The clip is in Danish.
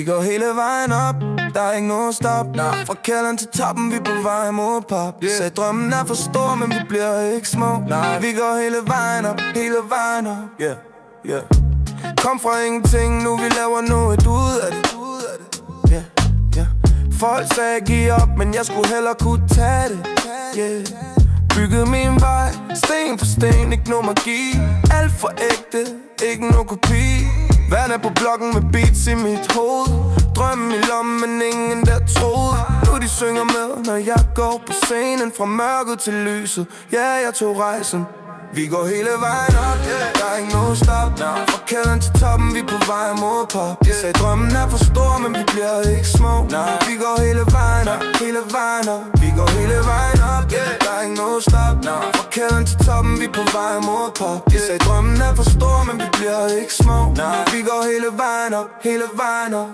Vi går hele vejen op, der er ikke noget stop. Fra kælderen til toppen, vi er på vej mod pop. Sagde drømmen er for stor, men vi bliver ikke små. Vi går hele vejen op, hele vejen op. Kom fra ingenting, nu vi laver noget ud af det. Folk sagde giv op, men jeg skulle hellere kunne tage det. Byggede min vej, sten for sten, ikke noget magi. Alt for ægte, ikke noget kopi. Vand er på blokken med beats i mit hoved. Drømmen i lommen, men ingen der troede. Nu de synger med, når jeg går på scenen. Fra mørket til lyset, ja, jeg tog rejsen. Vi går hele vejen op, der er ikke noget stop. Fra kælderen til toppen, vi er på vej mod pop. Sagde drømmen er for stor, men vi bliver ikke små. Vi går hele vejen op, hele vejen op. Vi går hele vejen op, der er ikke noget stop. Fra kælderen til toppen, vi er på vej mod pop. Sagde drømmen er for stor, men vi bliver ikke små. Vi går hele vejen op, hele vejen op.